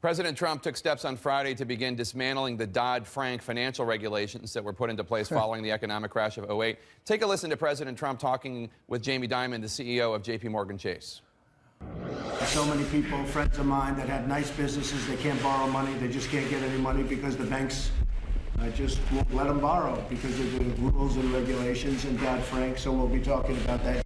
President Trump took steps on Friday to begin dismantling the Dodd-Frank financial regulations that were put into place following the economic crash of '08. Take a listen to President Trump talking with Jamie Dimon, the CEO of JP Chase. So many people, friends of mine, that have nice businesses, they can't borrow money. They just can't get any money because the banks just won't let them borrow because of the rules and regulations and Dodd-Frank. So we'll be talking about that.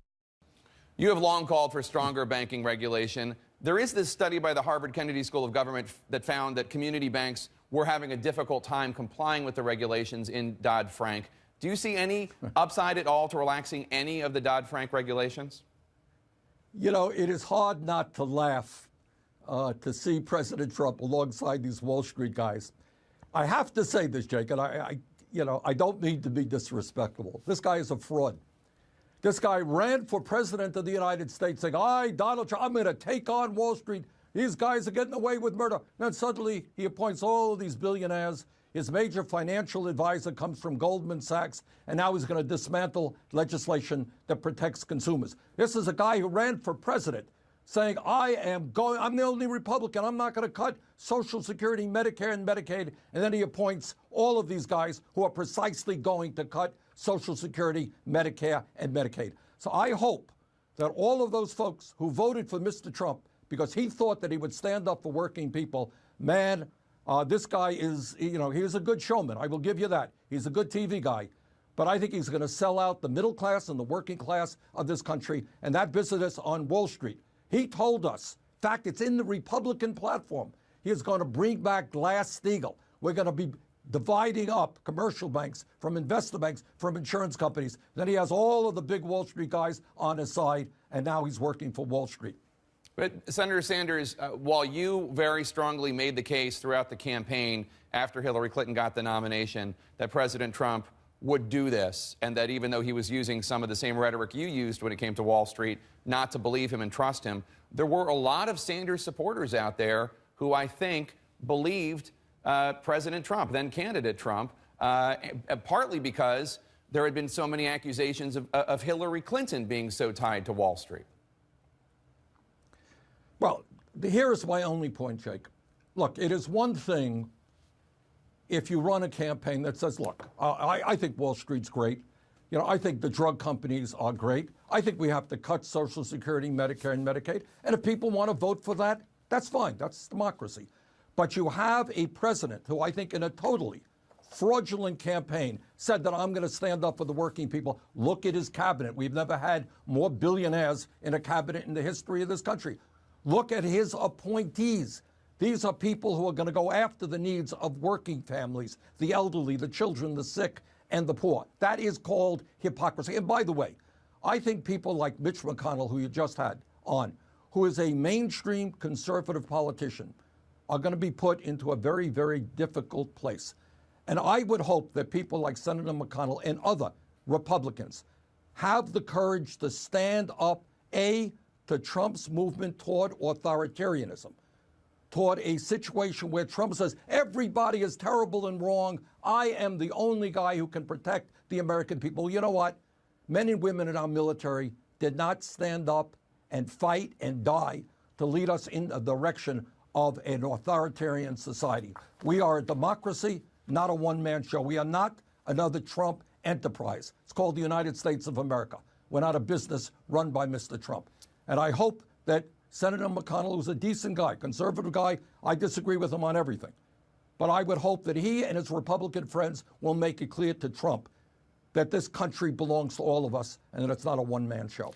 You have long called for stronger banking regulation. There is this study by the Harvard Kennedy School of Government that found that community banks were having a difficult time complying with the regulations in Dodd-Frank. Do you see any upside at all to relaxing any of the Dodd-Frank regulations? You know, it is hard not to laugh to see President Trump alongside these Wall Street guys. I have to say this, Jake, and I don't mean to be disrespectful. This guy is a fraud. This guy ran for president of the United States saying, Donald Trump, I'm going to take on Wall Street. These guys are getting away with murder. Then suddenly he appoints all of these billionaires. His major financial advisor comes from Goldman Sachs, and now he's going to dismantle legislation that protects consumers. This is a guy who ran for president saying, I'm the only Republican. I'm not going to cut Social Security, Medicare, and Medicaid. And then he appoints all of these guys who are precisely going to cut Social Security, Medicare, and Medicaid. So I hope that all of those folks who voted for Mr. Trump because he thought that he would stand up for working people, man, this guy is, he's a good showman. I will give you that. He's a good TV guy. But I think he's going to sell out the middle class and the working class of this country and that business on Wall Street. He told us, in fact, it's in the Republican platform, he is going to bring back Glass-Steagall. We're going to be dividing up commercial banks from investor banks, from insurance companies. Then he has all of the big Wall Street guys on his side, and now he's working for Wall Street. But Senator Sanders, while you very strongly made the case throughout the campaign after Hillary Clinton got the nomination that President Trump would do this, and that even though he was using some of the same rhetoric you used when it came to Wall Street, not to believe him and trust him, there were a lot of Sanders supporters out there who I think believed President Trump, then candidate Trump, partly because there had been so many accusations of Hillary Clinton being so tied to Wall Street. Well, here is my only point, Jake. Look, it is one thing if you run a campaign that says, look, I think Wall Street's great. I think the drug companies are great. I think we have to cut Social Security, Medicare, and Medicaid. And if people want to vote for that, that's fine. That's democracy. But you have a president who I think in a totally fraudulent campaign said that I'm going to stand up for the working people. Look at his cabinet. We've never had more billionaires in a cabinet in the history of this country. Look at his appointees. These are people who are going to go after the needs of working families, the elderly, the children, the sick, and the poor. That is called hypocrisy. And by the way, I think people like Mitch McConnell, who you just had on, who is a mainstream conservative politician, are going to be put into a very, very difficult place. And I would hope that people like Senator McConnell and other Republicans have the courage to stand up, A, to Trump's movement toward authoritarianism, toward a situation where Trump says, everybody is terrible and wrong. I am the only guy who can protect the American people. You know what? Men and women in our military did not stand up and fight and die to lead us in the direction of an authoritarian society. We are a democracy, not a one-man show. We are not another Trump enterprise. It's called the United States of America. We're not a business run by Mr. Trump. And I hope that Senator McConnell, who's a decent guy, conservative guy, I disagree with him on everything. But I would hope that he and his Republican friends will make it clear to Trump that this country belongs to all of us and that it's not a one-man show.